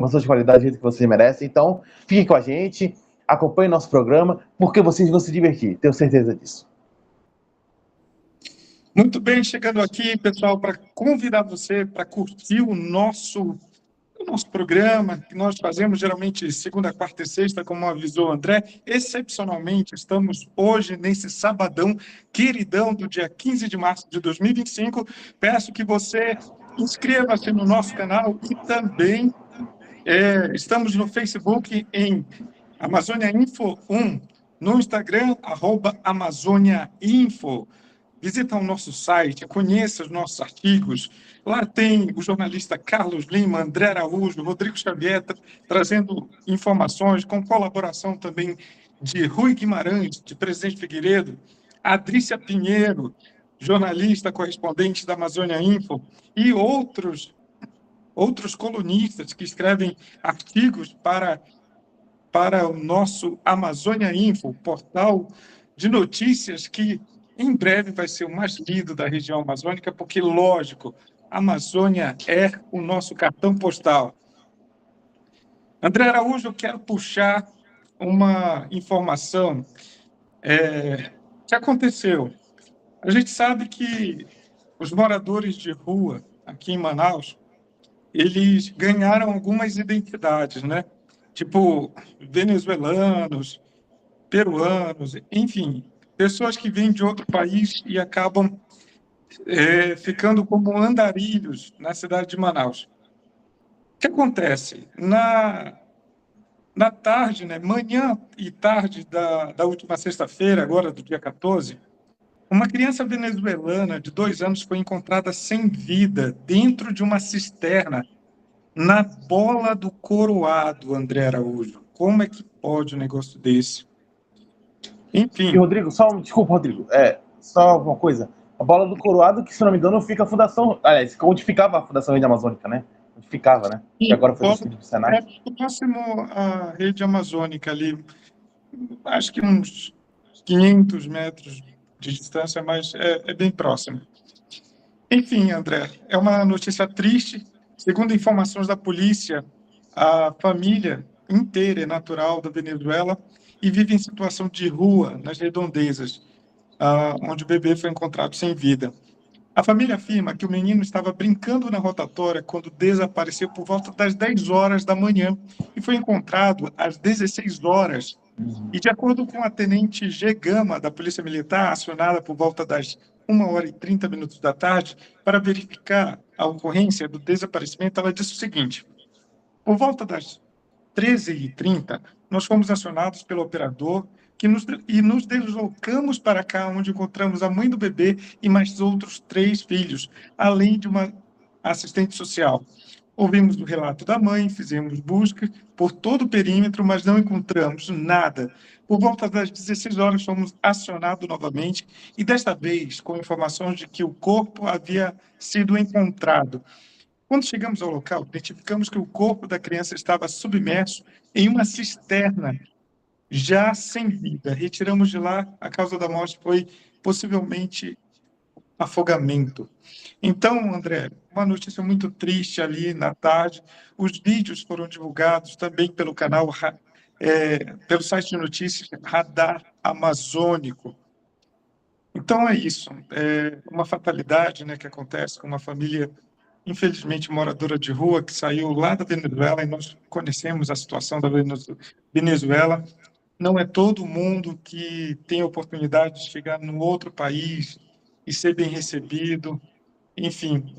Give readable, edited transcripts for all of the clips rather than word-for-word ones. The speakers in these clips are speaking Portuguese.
informação de qualidade do jeito que vocês merecem. Então, fiquem com a gente, acompanhem nosso programa, porque vocês vão se divertir, tenho certeza disso. Muito bem, chegando aqui, pessoal, para convidar você para curtir o nosso programa, que nós fazemos geralmente segunda, quarta e sexta, como avisou o André. Excepcionalmente, estamos hoje, nesse sabadão queridão do dia 15 de março de 2025. Peço que você inscreva-se no nosso canal e também estamos no Facebook em Amazônia Info 1, no Instagram, @Amazônia Info. Visita o nosso site, conheça os nossos artigos. Lá tem o jornalista Carlos Lima, André Araújo, Rodrigo Xavier, trazendo informações, com colaboração também de Rui Guimarães, de Presidente Figueiredo, Adrícia Pinheiro, jornalista correspondente da Amazônia Info, e outros colunistas que escrevem artigos para o nosso Amazônia Info, portal de notícias que em breve vai ser o mais lido da região amazônica, porque, lógico, a Amazônia é o nosso cartão postal. André Araújo, eu quero puxar uma informação que aconteceu. A gente sabe que os moradores de rua aqui em Manaus, eles ganharam algumas identidades, né? Tipo, venezuelanos, peruanos, enfim, pessoas que vêm de outro país e acabam ficando como andarilhos na cidade de Manaus. O que acontece? Na tarde, né, manhã e tarde da última sexta-feira, agora do dia 14, uma criança venezuelana de 2 anos foi encontrada sem vida dentro de uma cisterna na Bola do Coroado, André Araújo. Como é que pode um negócio desse? Enfim. E, Rodrigo, desculpa, Rodrigo, só uma coisa. A Bola do Coroado, que se não me engano, fica a Fundação. Aliás, onde ficava a Fundação Rede Amazônica, né? Onde ficava, né? E agora foi transferido para o Senado. Próximo à Rede Amazônica ali, acho que uns 500 metros de distância, mas é bem próximo. Enfim, André, é uma notícia triste. Segundo informações da polícia, a família inteira é natural da Venezuela e vive em situação de rua nas redondezas, onde o bebê foi encontrado sem vida. A família afirma que o menino estava brincando na rotatória quando desapareceu por volta das 10 horas da manhã e foi encontrado às 16 horas. E, de acordo com a tenente G. Gama, da Polícia Militar, acionada por volta das 1h30 da tarde, para verificar a ocorrência do desaparecimento, ela disse o seguinte: por volta das 13h30, nós fomos acionados pelo operador e nos deslocamos para cá, onde encontramos a mãe do bebê e mais outros 3 filhos, além de uma assistente social. Ouvimos o relato da mãe, fizemos busca por todo o perímetro, mas não encontramos nada. Por volta das 16 horas, fomos acionados novamente e, desta vez, com informações de que o corpo havia sido encontrado. Quando chegamos ao local, identificamos que o corpo da criança estava submerso em uma cisterna, já sem vida. Retiramos de lá, a causa da morte foi possivelmente afogamento. Então, André, uma notícia muito triste ali na tarde. Os vídeos foram divulgados também pelo canal, pelo site de notícias Radar Amazônico. Então é isso, uma fatalidade, né, que acontece com uma família, infelizmente, moradora de rua, que saiu lá da Venezuela, e nós conhecemos a situação da Venezuela. Não é todo mundo que tem a oportunidade de chegar num outro país e ser bem recebido. Enfim,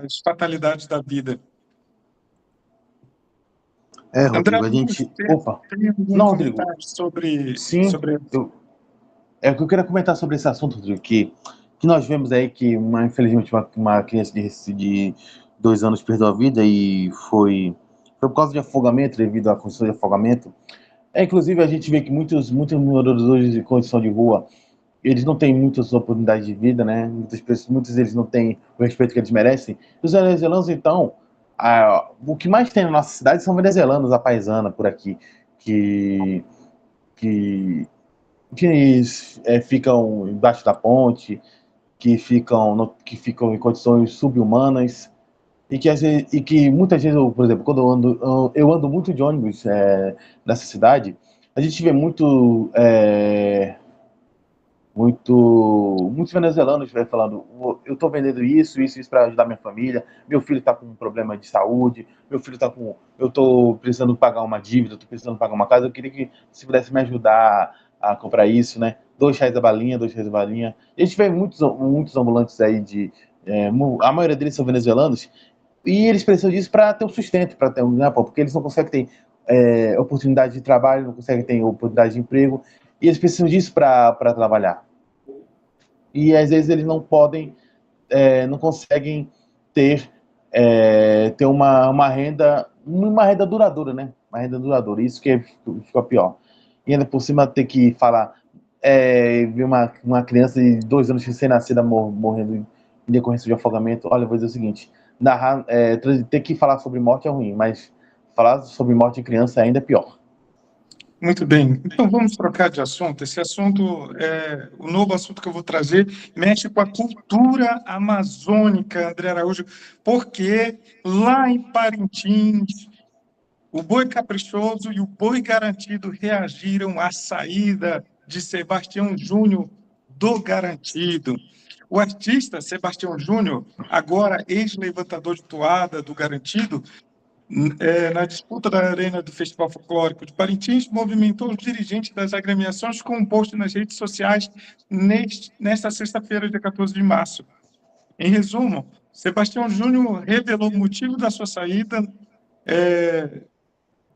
as fatalidades da vida. André, Rodrigo, a gente... Opa! tem algum Não, Rodrigo. comentário sobre... Sim, o que eu queria comentar sobre esse assunto, Rodrigo, que nós vemos aí que, infelizmente, uma criança de 2 anos perdeu a vida e foi por causa de afogamento, devido à condição de afogamento. Inclusive, a gente vê que muitos moradores hoje de condição de rua, eles não têm muitas oportunidades de vida, né? Muitos deles não têm o respeito que eles merecem. Os venezuelanos, então, o que mais tem na nossa cidade são venezuelanos, a paisana, por aqui, que ficam embaixo da ponte, que ficam em condições subhumanas. e que muitas vezes, por exemplo, quando eu ando muito de ônibus nessa cidade, a gente vê muitos venezuelanos falando, eu estou vendendo isso para ajudar minha família, meu filho está com um problema de saúde, eu estou precisando pagar uma dívida, estou precisando pagar uma casa, eu queria que você pudesse me ajudar a comprar isso, né? R$ 2 a balinha, R$ 2 a balinha. A gente vê muitos ambulantes aí a maioria deles são venezuelanos, e eles precisam disso para ter um sustento, para ter um ganha-pão, porque eles não conseguem ter oportunidade de trabalho, não conseguem ter oportunidade de emprego, e eles precisam disso para trabalhar. E às vezes eles não podem, não conseguem ter, ter uma renda duradoura, né? Uma renda duradoura, isso que fica pior. E ainda por cima ter que falar, ver uma criança de 2 anos recém-nascida morrendo em decorrência de afogamento. Olha, eu vou dizer o seguinte, ter que falar sobre morte é ruim, mas falar sobre morte de criança ainda é pior. Muito bem. Então vamos trocar de assunto. Esse assunto, o novo assunto que eu vou trazer, mexe com a cultura amazônica, André Araújo, porque lá em Parintins, o Boi Caprichoso e o Boi Garantido reagiram à saída de Sebastião Júnior do Garantido. O artista Sebastião Júnior, agora ex-levantador de toada do Garantido, na disputa da arena do Festival Folclórico de Parintins, movimentou os dirigentes das agremiações com um post nas redes sociais nesta sexta-feira, dia 14 de março. Em resumo, Sebastião Júnior revelou o motivo da sua saída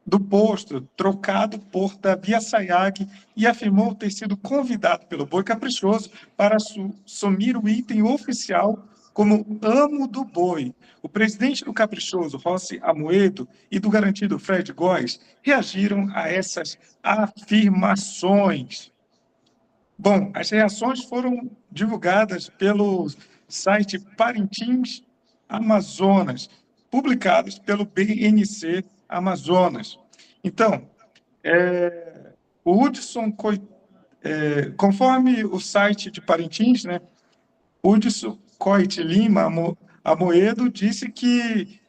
do posto, trocado por Davi Assayag, e afirmou ter sido convidado pelo Boi Caprichoso para assumir o item oficial como amo do boi. O presidente do Caprichoso, Rossi Amoedo, e do Garantido, Fred Góes, reagiram a essas afirmações. Bom, as reações foram divulgadas pelo site Parintins Amazonas, publicadas pelo BNC Amazonas. Então, o Hudson, conforme o site de Parintins, né, Hudson Coit Lima Amoedo disse que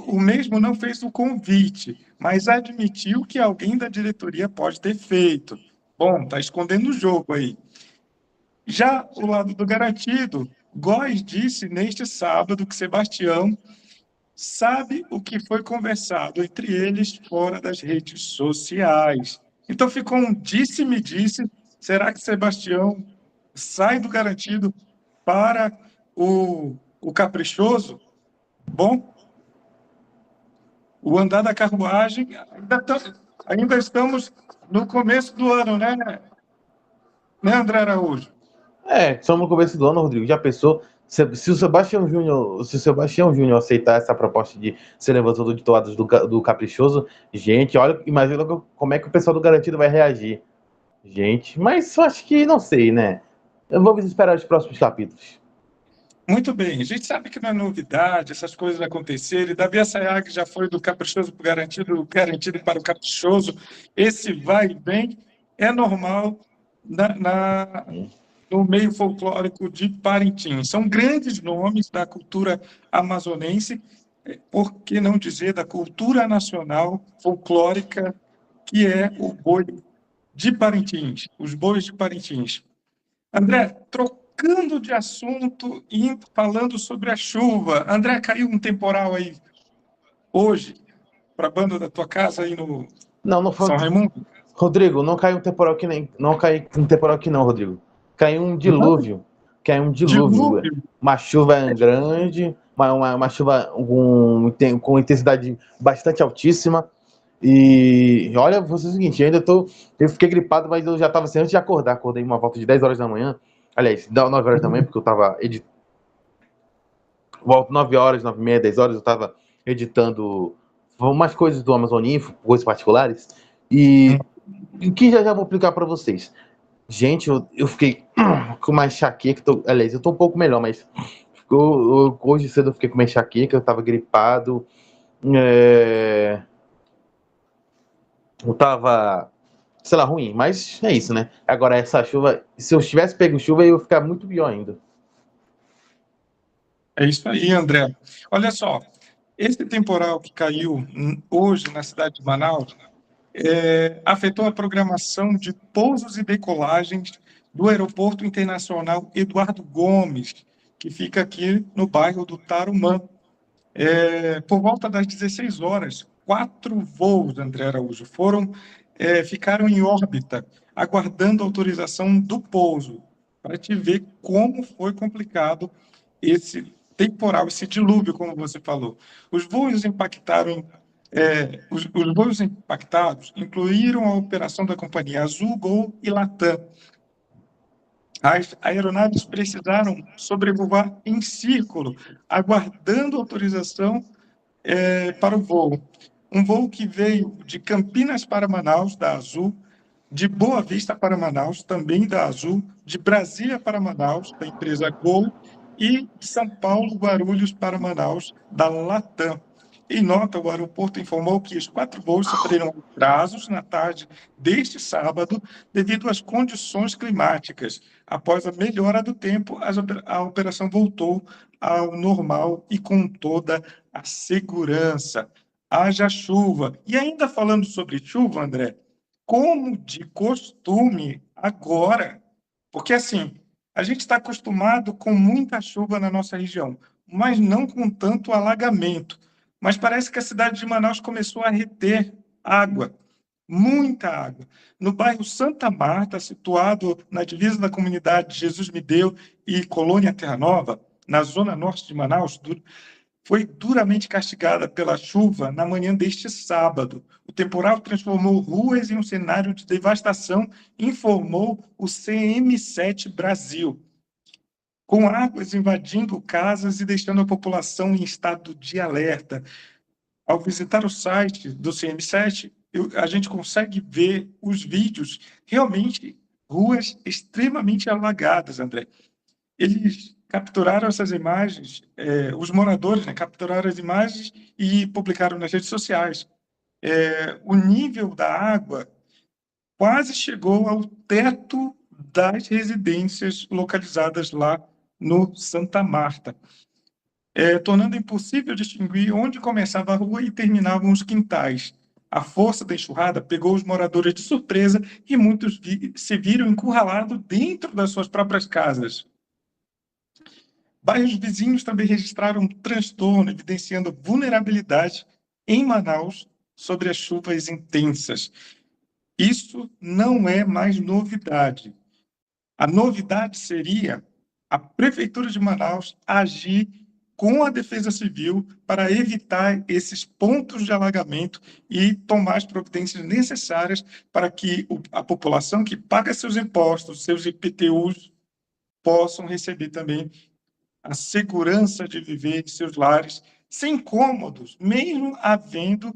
o mesmo não fez o convite, mas admitiu que alguém da diretoria pode ter feito. Bom, está escondendo o jogo aí. Já o lado do Garantido, Góes disse neste sábado que Sebastião sabe o que foi conversado entre eles fora das redes sociais. Então ficou um disse-me disse. Será que Sebastião sai do Garantido para o Caprichoso? Bom, o andar da carruagem, ainda estamos no começo do ano, né, André Araújo? Estamos no começo do ano, Rodrigo. Já pensou? Se o Sebastião Júnior aceitar essa proposta de ser levantador de toadas do Caprichoso, gente, olha, imagina como é que o pessoal do Garantido vai reagir. Gente, mas eu acho que não sei, né? Vamos esperar os próximos capítulos. Muito bem, a gente sabe que não é novidade essas coisas acontecerem. Davi Assayag já foi do Caprichoso para o Garantido para o Caprichoso. Esse vai e vem é normal no meio folclórico de Parintins. São grandes nomes da cultura amazonense, por que não dizer da cultura nacional folclórica, que é o boi de Parintins, os bois de Parintins. André, trocando de assunto e falando sobre a chuva. André, caiu um temporal aí hoje para a banda da tua casa aí no Não foi. São Raimundo? Rodrigo, não caiu um temporal aqui não, Rodrigo. Caiu um dilúvio. Caiu um dilúvio. Uma chuva grande, uma chuva com intensidade bastante altíssima. E olha, vou dizer o seguinte, eu fiquei gripado, mas eu já estava assim, antes de acordar, acordei uma volta de 10 horas da manhã, aliás, 9 horas da manhã, porque eu estava volto 9 horas, 9 e meia, 10 horas, eu estava editando umas coisas do Amazon Info, coisas particulares, e que já vou explicar para vocês. Gente, eu fiquei com uma enxaqueca, aliás, eu tô um pouco melhor, mas hoje cedo eu fiquei com uma enxaqueca, eu tava gripado, eu tava, sei lá, ruim, mas é isso, né? Agora, essa chuva, se eu tivesse pego chuva, eu ia ficar muito pior ainda. É isso aí, André. Olha só, esse temporal que caiu hoje na cidade de Manaus afetou a programação de pousos e decolagens do Aeroporto Internacional Eduardo Gomes, que fica aqui no bairro do Tarumã. Por volta das 16 horas, 4 voos, André Araújo, ficaram em órbita, aguardando autorização do pouso, para te ver como foi complicado esse temporal, esse dilúvio, como você falou. Os voos impactaram, os voos impactados incluíram a operação da companhia Azul, Gol e Latam. As aeronaves precisaram sobrevoar em círculo, aguardando autorização para o voo. Um voo que veio de Campinas para Manaus, da Azul, de Boa Vista para Manaus, também da Azul, de Brasília para Manaus, da empresa Gol, e de São Paulo, Guarulhos para Manaus, da Latam. Em nota, o aeroporto informou que os 4 voos sofreram atrasos na tarde deste sábado devido às condições climáticas. Após a melhora do tempo, a operação voltou ao normal e com toda a segurança. Haja chuva. E ainda falando sobre chuva, André, como de costume agora, porque assim, a gente está acostumado com muita chuva na nossa região, mas não com tanto alagamento. Mas parece que a cidade de Manaus começou a reter água, muita água. No bairro Santa Marta, situado na divisa da comunidade Jesus Me Deu e Colônia Terra Nova, na zona norte de Manaus, foi duramente castigada pela chuva na manhã deste sábado. O temporal transformou ruas em um cenário de devastação, informou o CM7 Brasil, com águas invadindo casas e deixando a população em estado de alerta. Ao visitar o site do CM7, a gente consegue ver os vídeos, realmente ruas extremamente alagadas, André. Eles capturaram essas imagens, os moradores, né, capturaram as imagens e publicaram nas redes sociais. O nível da água quase chegou ao teto das residências localizadas lá no Santa Marta, tornando impossível distinguir onde começava a rua e terminavam os quintais. A força da enxurrada pegou os moradores de surpresa e muitos se viram encurralados dentro das suas próprias casas. Bairros vizinhos também registraram um transtorno, evidenciando vulnerabilidade em Manaus sobre as chuvas intensas. Isso não é mais novidade. A novidade seria a Prefeitura de Manaus agir com a Defesa Civil para evitar esses pontos de alagamento e tomar as providências necessárias para que a população que paga seus impostos, seus IPTUs, possam receber também a segurança de viver em seus lares sem incômodos, mesmo havendo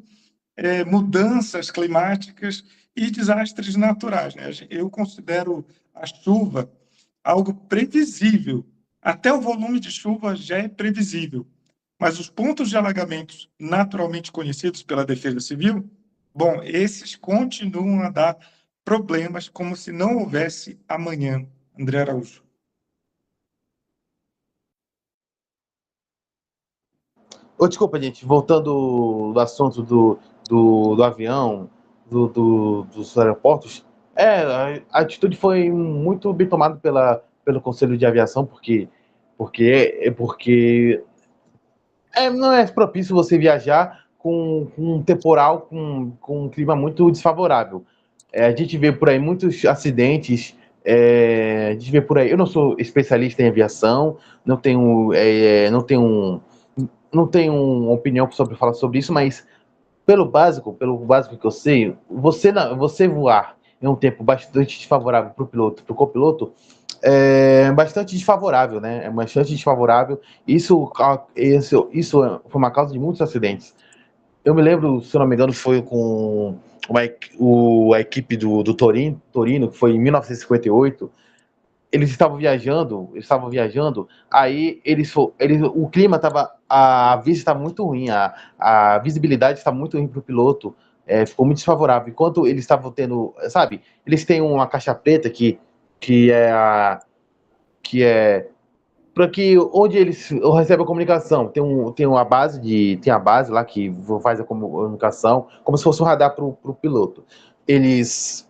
mudanças climáticas e desastres naturais, né? Eu considero a chuva algo previsível. Até o volume de chuva já é previsível. Mas os pontos de alagamentos naturalmente conhecidos pela Defesa Civil, bom, esses continuam a dar problemas como se não houvesse amanhã, André Araújo. Desculpa, gente, voltando do assunto do avião, dos aeroportos, a atitude foi muito bem tomada pelo Conselho de Aviação, porque não é propício você viajar com um temporal, com um clima muito desfavorável. A gente vê por aí muitos acidentes, a gente vê por aí, eu não sou especialista em aviação, não tenho uma opinião sobre falar sobre isso, mas pelo básico que eu sei, você voar em um tempo bastante desfavorável para o piloto, para o copiloto, é bastante desfavorável, né? É bastante desfavorável. Isso foi uma causa de muitos acidentes. Eu me lembro, se eu não me engano, foi com a equipe do Torino, que foi em 1958. Eles estavam viajando, aí o clima estava, a vista estava muito ruim, a visibilidade estava muito ruim para o piloto, ficou muito desfavorável. Enquanto eles estavam tendo, sabe, eles têm uma caixa preta que é que onde eles recebem a comunicação, tem a base lá que faz a comunicação, como se fosse um radar para o piloto. Eles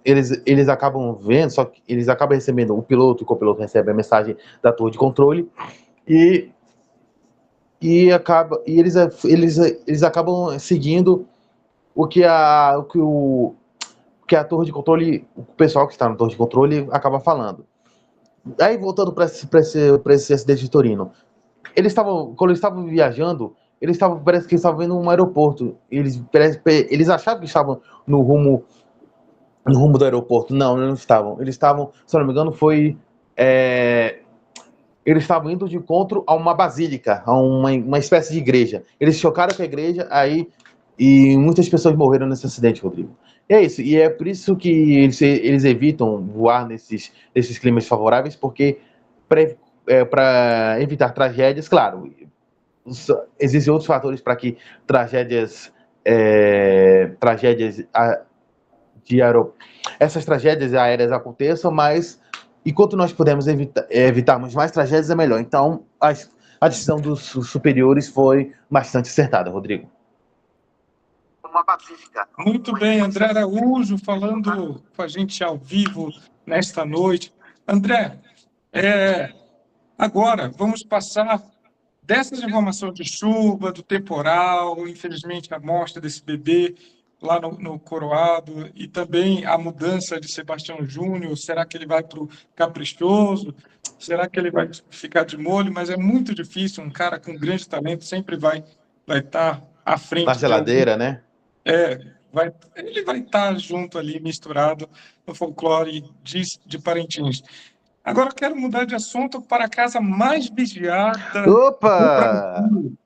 acabam vendo, só que eles acabam recebendo, o piloto e o copiloto recebem a mensagem da torre de controle e eles acabam seguindo o que a torre de controle, o pessoal que está na torre de controle acaba falando. Aí, voltando para esse acidente de Torino, quando eles estavam viajando, parece que eles estavam vendo um aeroporto. Eles achavam que estavam no rumo do aeroporto. Não, eles não estavam. Eles estavam, se eu não me engano, eles estavam indo de encontro a uma basílica, a uma espécie de igreja. Eles chocaram com a igreja, e muitas pessoas morreram nesse acidente, Rodrigo. E é isso, e é por isso que eles evitam voar nesses climas favoráveis, porque para evitar tragédias, claro, existem outros fatores para que essas tragédias aéreas aconteçam, mas enquanto nós pudermos evitarmos mais tragédias, é melhor. Então, a decisão dos superiores foi bastante acertada, Rodrigo. Uma pacífica. Muito bem, André Araújo falando com a gente ao vivo nesta noite. André, agora vamos passar dessas informações de chuva, do temporal, infelizmente a morte desse bebê lá no Coroado, e também a mudança de Sebastião Júnior. Será que ele vai para o Caprichoso? Será que ele vai ficar de molho? Mas é muito difícil, um cara com grande talento sempre vai estar à frente. Na geladeira, né? Ele vai estar junto ali, misturado no folclore de Parintins. Agora eu quero mudar de assunto para a casa mais vigiada Opa! do Brasil.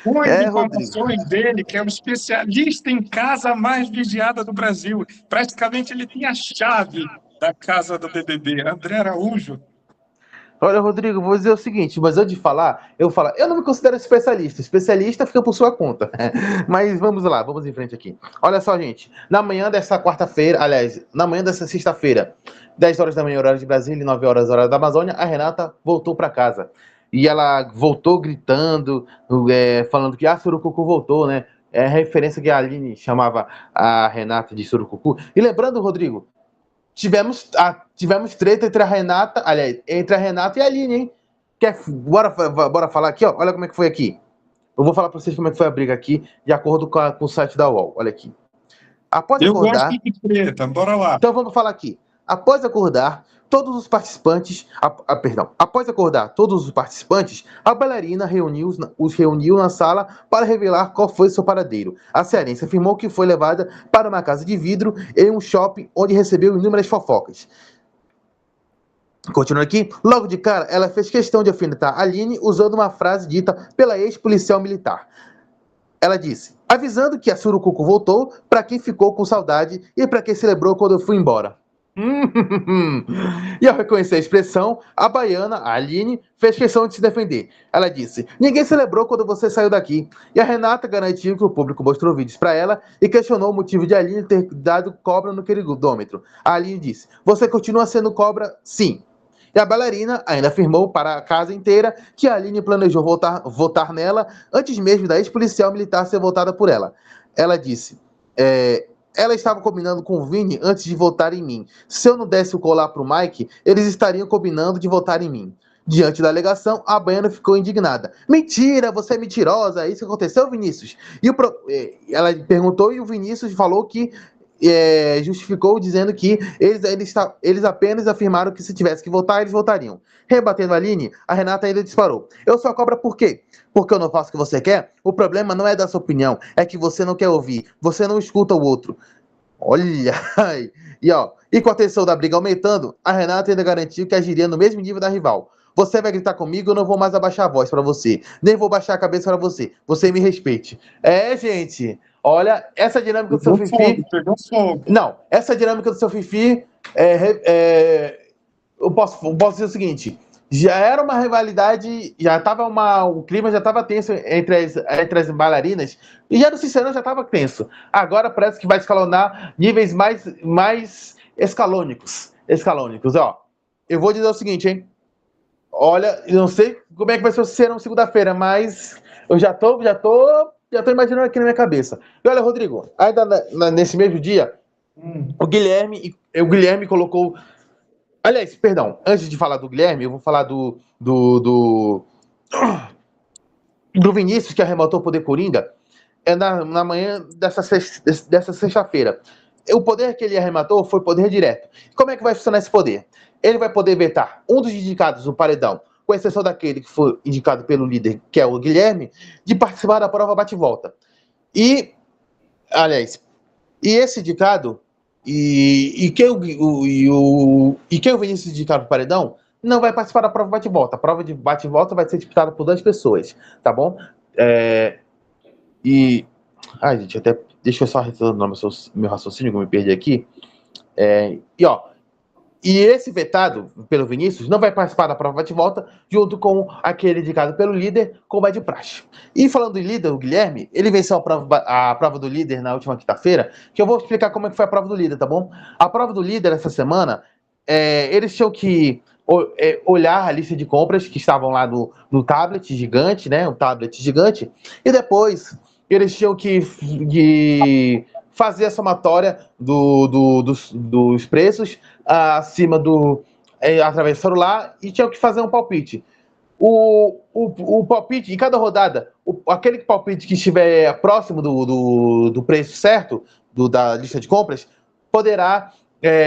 Com as informações dele, que é o especialista em casa mais vigiada do Brasil. Praticamente ele tem a chave da casa do BBB. André Araújo. Olha, Rodrigo, vou dizer o seguinte, mas antes de falar, eu não me considero especialista. Especialista fica por sua conta. Mas vamos lá, vamos em frente aqui. Olha só, gente. Na manhã dessa quarta-feira, aliás, na manhã dessa sexta-feira, 10 horas da manhã, horário de Brasília, e 9 horas, horário da Amazônia, a Renata voltou para casa. E ela voltou gritando, falando que a Surucucu voltou, né? É a referência que a Aline chamava a Renata de Surucucu. E lembrando, Rodrigo, tivemos treta entre a Renata e a Aline, hein? Bora falar aqui, ó. Olha como é que foi aqui. Eu vou falar para vocês como é que foi a briga aqui, de acordo com o site da UOL. Olha aqui. Eu gosto de treta, bora lá. Então vamos falar aqui. Após acordar todos os participantes, a bailarina os reuniu na sala para revelar qual foi seu paradeiro. A cearense afirmou que foi levada para uma casa de vidro em um shopping onde recebeu inúmeras fofocas. Continuando aqui, logo de cara, ela fez questão de alfinetar Aline usando uma frase dita pela ex-policial militar. Ela disse, avisando que a Surucucu voltou para quem ficou com saudade e para quem celebrou quando eu fui embora. E ao reconhecer a expressão, a baiana, a Aline, fez questão de se defender. Ela disse, ninguém celebrou quando você saiu daqui. E a Renata garantiu que o público mostrou vídeos para ela e questionou o motivo de a Aline ter dado cobra no queridômetro. A Aline disse, você continua sendo cobra? Sim. E a bailarina ainda afirmou para a casa inteira que a Aline planejou votar nela antes mesmo da ex-policial militar ser votada por ela. Ela disse, ela estava combinando com o Vini antes de votar em mim. Se eu não desse o colar pro Mike, eles estariam combinando de votar em mim. Diante da alegação, a baiana ficou indignada. Mentira, você é mentirosa, isso aconteceu, Vinícius? Ela perguntou e o Vinícius falou que justificou dizendo que eles apenas afirmaram que se tivesse que votar, eles votariam. Rebatendo a Aline, a Renata ainda disparou. Eu sou a cobra por quê? Porque eu não faço o que você quer? O problema não é da sua opinião, é que você não quer ouvir, você não escuta o outro. Olha! E com a tensão da briga aumentando, a Renata ainda garantiu que agiria no mesmo nível da rival. Você vai gritar comigo, eu não vou mais abaixar a voz pra você. Nem vou baixar a cabeça pra você. Você me respeite. Gente... Olha, essa dinâmica do seu Fifi... Não, essa dinâmica do seu Fifi... Eu posso dizer o seguinte... Já era uma rivalidade... O clima já estava tenso entre as bailarinas. E já no Cicerão já estava tenso. Agora parece que vai escalonar níveis mais escalônicos. Ó, eu vou dizer o seguinte, hein? Olha, eu não sei como é que vai ser na segunda-feira, mas eu já tô imaginando aqui na minha cabeça. E olha, Rodrigo, ainda nesse mesmo dia, o Guilherme colocou. Aliás, perdão, antes de falar do Guilherme, eu vou falar do Vinícius, que arrematou o poder Coringa, na manhã dessa sexta-feira. O poder que ele arrematou foi poder direto. Como é que vai funcionar esse poder? Ele vai poder vetar um dos indicados no paredão, com exceção daquele que foi indicado pelo líder, que é o Guilherme, de participar da prova bate-volta. E, aliás, esse indicado, quem o Vinícius indicar para o paredão, não vai participar da prova bate-volta. A prova de bate-volta vai ser disputada por 2 pessoas, tá bom? Ai, gente, até deixa eu só retornar meu raciocínio, que eu me perdi aqui. E esse vetado pelo Vinícius não vai participar da prova bate-volta, junto com aquele indicado pelo líder, como é de praxe. E falando em líder, o Guilherme, ele venceu a prova do líder na última quinta-feira, que eu vou explicar como é que foi a prova do líder, tá bom? A prova do líder essa semana, eles tinham que olhar a lista de compras que estavam lá no tablet gigante, né? Um tablet gigante, e depois eles tinham que fazer a somatória dos preços acima através do celular, e tinham que fazer um palpite. O palpite, em cada rodada, aquele palpite que estiver próximo do preço certo, da lista de compras, poderá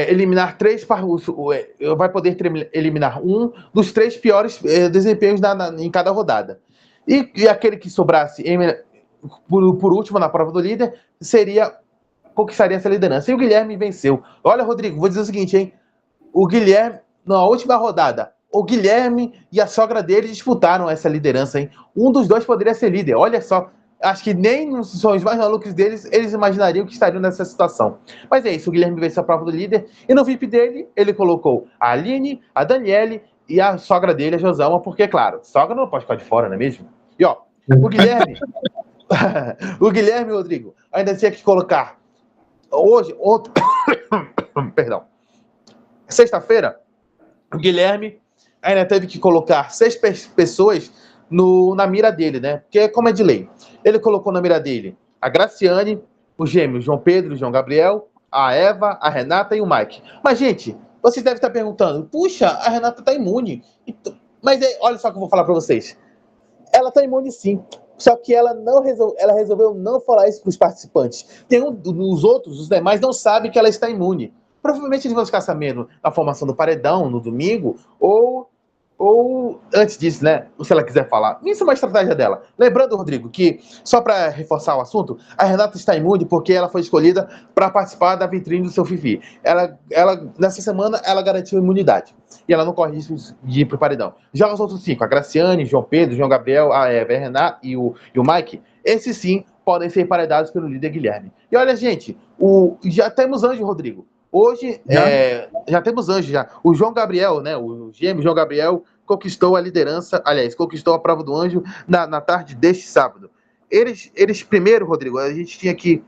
eliminar vai poder eliminar um dos 3 piores desempenhos em cada rodada. E aquele que sobrasse por último na prova do líder conquistaria essa liderança. E o Guilherme venceu. Olha, Rodrigo, vou dizer o seguinte, hein? O Guilherme, na última rodada, o Guilherme e a sogra dele disputaram essa liderança, hein? Um dos dois poderia ser líder. Olha só, acho que nem nos sonhos mais malucos deles, eles imaginariam que estariam nessa situação. Mas é isso, o Guilherme venceu a prova do líder, e no VIP dele, ele colocou a Aline, a Daniele e a sogra dele, a Joselma, porque, claro, sogra não pode ficar de fora, não é mesmo? E ó, o Guilherme, o Guilherme, Rodrigo, ainda tinha que colocar perdão. Sexta-feira, o Guilherme ainda teve que colocar 6 pessoas na mira dele, né? Porque, como é de lei, ele colocou na mira dele a Graciane, os gêmeos João Pedro e João Gabriel, a Eva, a Renata e o Mike. Mas, gente, vocês devem estar perguntando, puxa, a Renata tá imune. Mas olha só o que eu vou falar para vocês. Ela tá imune sim. Só que ela resolveu não falar isso para os participantes. Os demais não sabem que ela está imune. Provavelmente eles vão ficar sabendo na formação do paredão, no domingo, ou antes disso, né? Se ela quiser falar. Isso é uma estratégia dela. Lembrando, Rodrigo, que, só para reforçar o assunto, a Renata está imune porque ela foi escolhida para participar da vitrine do seu Fifi. Nessa semana, ela garantiu imunidade. E ela não corre risco de ir para o paredão. Já os outros 5, a Graciane, João Pedro, João Gabriel, a Eva, a Renata e o Mike, esses sim podem ser emparedados pelo líder Guilherme. E olha, gente, já temos anjo, Rodrigo. Hoje, já temos anjo, já. O João Gabriel, né? O gêmeo João Gabriel conquistou a liderança, aliás, conquistou a prova do anjo na tarde deste sábado. Eles primeiro, Rodrigo, a gente tinha que.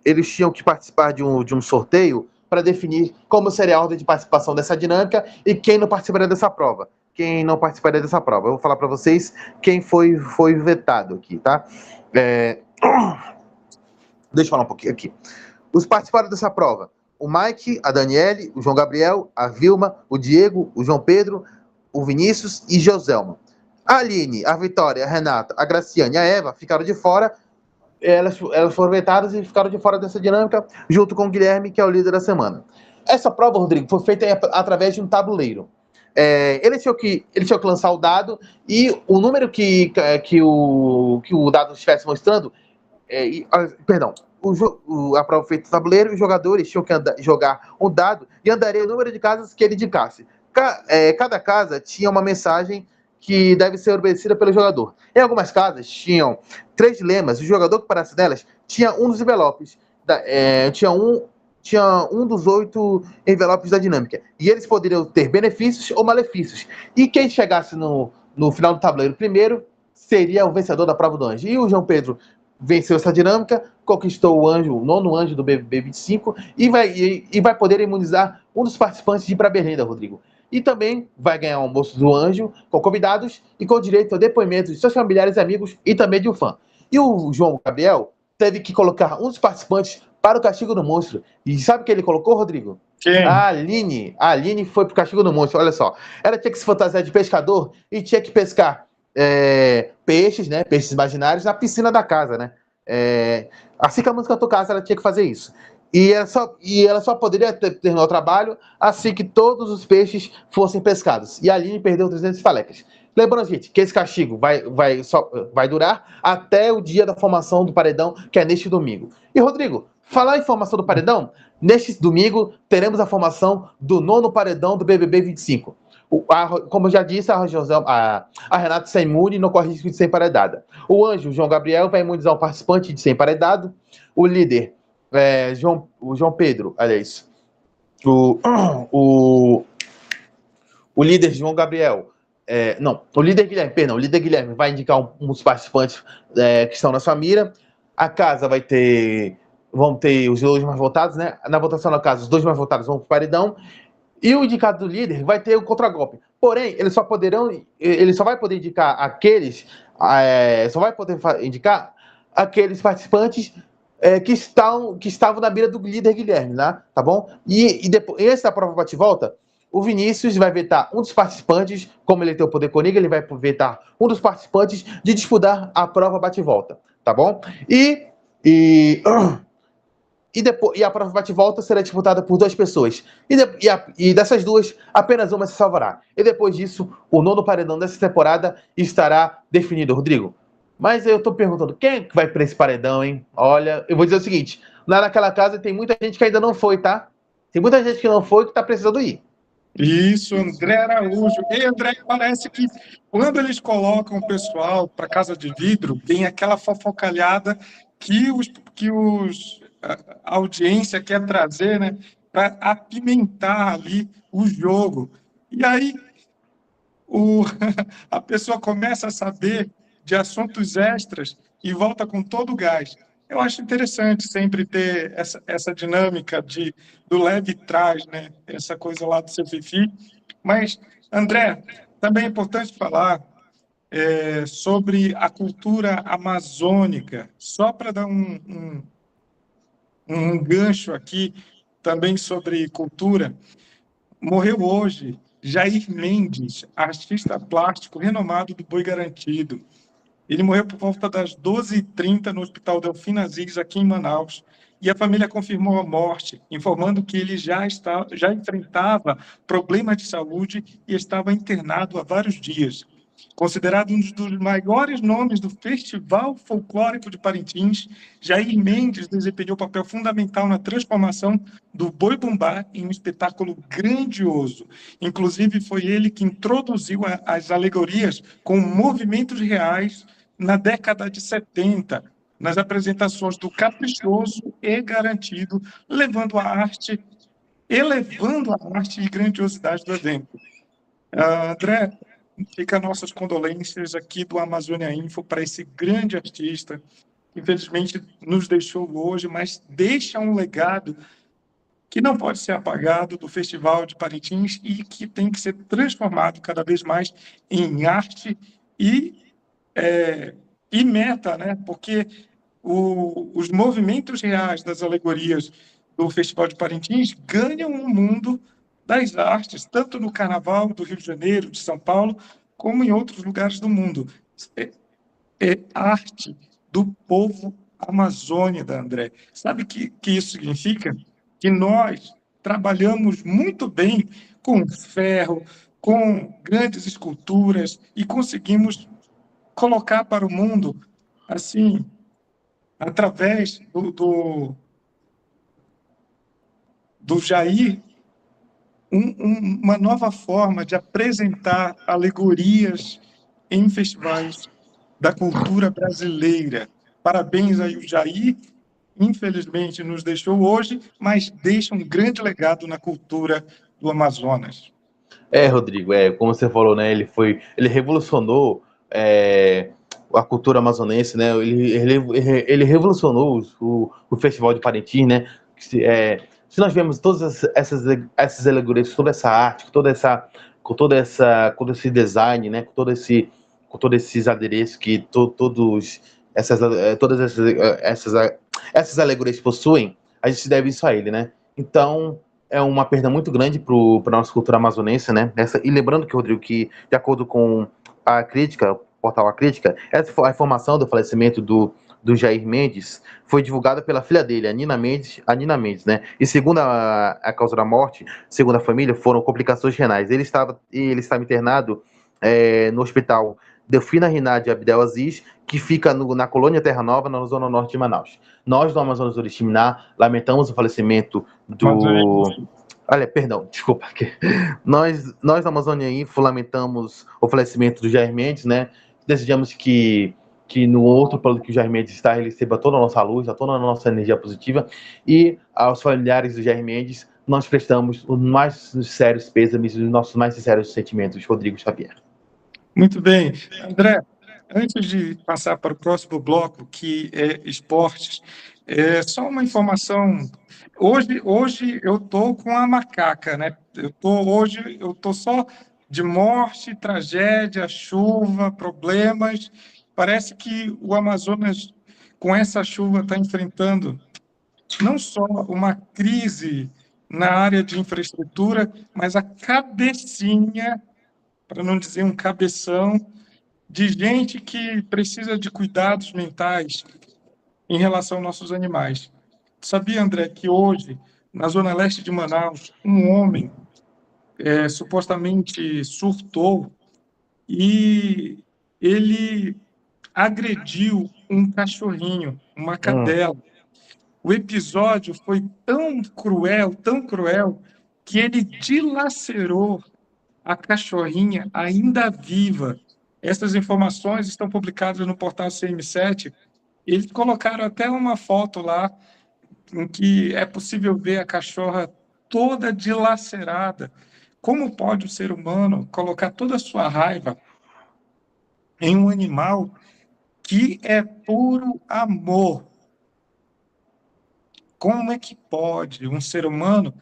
Eles tinham que participar de um sorteio para definir como seria a ordem de participação dessa dinâmica e quem não participaria dessa prova. Quem não participaria dessa prova. Eu vou falar para vocês quem foi vetado aqui, tá? Deixa eu falar um pouquinho aqui. Os participaram dessa prova: o Mike, a Daniele, o João Gabriel, a Vilma, o Diego, o João Pedro, o Vinícius e Joselma. A Aline, a Vitória, a Renata, a Graciane e a Eva ficaram de fora. Elas foram vetadas e ficaram de fora dessa dinâmica, junto com o Guilherme, que é o líder da semana. Essa prova, Rodrigo, foi feita através de um tabuleiro. Eles tinham que lançar o dado, e o número que o dado estivesse mostrando, perdão, a prova feita no tabuleiro, os jogadores tinham que jogar um dado e andaria o número de casas que ele indicasse. Cada casa tinha uma mensagem que deve ser obedecida pelo jogador. Em algumas casas tinham 3 dilemas. O jogador que parasse nelas tinha um dos envelopes. Tinha um dos 8 envelopes da dinâmica. E eles poderiam ter benefícios ou malefícios. E quem chegasse no final do tabuleiro primeiro seria o vencedor da prova do anjo. E o João Pedro venceu essa dinâmica, conquistou o 9º anjo do BBB 25 e vai poder imunizar um dos participantes de ir para a berlinda, Rodrigo. E também vai ganhar o almoço do Anjo, com convidados e com direito ao depoimento de seus familiares e amigos e também de um fã. E o João Gabriel teve que colocar um dos participantes para o castigo do monstro. E sabe o que ele colocou, Rodrigo? Quem? A Aline foi pro castigo do monstro, olha só. Ela tinha que se fantasiar de pescador e tinha que pescar peixes, né? Peixes imaginários na piscina da casa, né? Assim que a música tocasse, ela tinha que fazer isso. E ela só poderia terminar o trabalho assim que todos os peixes fossem pescados. E a Aline perdeu 300 falecas. Lembrando, gente, que esse castigo vai durar até o dia da formação do paredão, que é neste domingo. E, Rodrigo, falar em formação do paredão, neste domingo teremos a formação do 9º paredão do BBB 25. Como eu já disse, a Renata está imune e não corre risco de ser emparedada. O Anjo, João Gabriel, vai imunizar o participante de ser emparedado. O líder, o João Pedro, aliás, o líder João Gabriel, o líder Guilherme vai indicar um dos participantes que estão na sua mira. A casa vão ter os dois mais votados, né? Na votação da casa, os dois mais votados vão para o paredão. E o indicado do líder vai ter o contragolpe. Porém, ele só vai poder indicar aqueles participantes que estavam na mira do líder Guilherme, né? Tá bom? E depois, essa prova bate-volta, o Vinícius vai vetar um dos participantes, como ele tem o poder coringa, ele vai vetar um dos participantes de disputar a prova bate-volta, tá bom? E a prova bate-volta será disputada por 2 pessoas. E dessas 2, apenas uma se salvará. E depois disso, o 9º paredão dessa temporada estará definido, Rodrigo. Mas eu tô perguntando, quem é que vai para esse paredão, hein? Olha, eu vou dizer o seguinte, lá naquela casa tem muita gente que ainda não foi, tá? Tem muita gente que não foi que tá precisando ir. Isso, André Araújo. E, André, parece que quando eles colocam o pessoal para casa de vidro, tem aquela fofocalhada que a audiência quer trazer, né, para apimentar ali o jogo. E aí a pessoa começa a saber de assuntos extras e volta com todo o gás. Eu acho interessante sempre ter essa dinâmica do leve trás, né? Essa coisa lá do seu fifi. Mas, André, também é importante falar sobre a cultura amazônica, só para dar um gancho aqui também sobre cultura. Morreu hoje Jair Mendes, artista plástico renomado do Boi Garantido. Ele morreu por volta das 12h30 no Hospital Delfim Aziz, aqui em Manaus, e a família confirmou a morte, informando que ele já enfrentava problemas de saúde e estava internado há vários dias. Considerado um dos maiores nomes do Festival Folclórico de Parintins, Jair Mendes desempenhou papel fundamental na transformação do Boi-Bumbá em um espetáculo grandioso. Inclusive, foi ele que introduziu as alegorias com movimentos reais na década de 70, nas apresentações do Caprichoso e Garantido, elevando a arte e grandiosidade do evento. André, fica nossas condolências aqui do Amazônia Info para esse grande artista, que infelizmente nos deixou hoje, mas deixa um legado que não pode ser apagado do Festival de Parintins e que tem que ser transformado cada vez mais em arte e meta, né? Porque os movimentos reais das alegorias do Festival de Parintins ganham o mundo das artes, tanto no Carnaval do Rio de Janeiro, de São Paulo, como em outros lugares do mundo. É arte do povo amazônida, André. Sabe o que isso significa? Que nós trabalhamos muito bem com ferro, com grandes esculturas e conseguimos colocar para o mundo, assim, através do Jair, uma nova forma de apresentar alegorias em festivais da cultura brasileira. Parabéns aí o Jair, infelizmente nos deixou hoje, mas deixa um grande legado na cultura do Amazonas. Rodrigo, como você falou, né? Ele revolucionou a cultura amazonense, né? Ele revolucionou o Festival de Parintins, né? se nós vemos todas essas alegorias, toda essa arte, com todo esse design, né, com todos esses adereços que todas essas alegorias possuem, a gente deve isso a ele, né? Então, é uma perda muito grande para a nossa cultura amazonense, né? E lembrando que, Rodrigo, que de acordo com a crítica, o portal A Crítica, a informação do falecimento do Jair Mendes foi divulgada pela filha dele, a Nina Mendes, né? E segundo a causa da morte, segundo a família, foram complicações renais. Ele estava internado no hospital Delfina Rinaldi Abdelaziz, que fica na colônia Terra Nova, na zona norte de Manaus. Nós, do Amazonas do Oriximiná, lamentamos o falecimento do... Olha, perdão, desculpa. Nós da Amazônia Info lamentamos o falecimento do Jair Mendes, né? Desejamos que no outro plano que o Jair Mendes está, ele receba toda a nossa luz, toda a nossa energia positiva. E aos familiares do Jair Mendes, nós prestamos os mais sérios pêsames e os nossos mais sinceros sentimentos, Rodrigo Xavier. Muito bem. André, antes de passar para o próximo bloco, que é esportes, só uma informação. Hoje eu estou com a macaca, né? Hoje eu estou só de morte, tragédia, chuva, problemas. Parece que o Amazonas, com essa chuva, está enfrentando não só uma crise na área de infraestrutura, mas a cabecinha, para não dizer um cabeção, de gente que precisa de cuidados mentais em relação aos nossos animais. Sabia, André, que hoje, na zona leste de Manaus, um homem supostamente surtou e ele agrediu um cachorrinho, uma cadela. O episódio foi tão cruel, que ele dilacerou a cachorrinha ainda viva. Essas informações estão publicadas no portal CM7. Eles colocaram até uma foto lá em que é possível ver a cachorra toda dilacerada. Como pode o ser humano colocar toda a sua raiva em um animal que é puro amor? Como é que pode um ser humano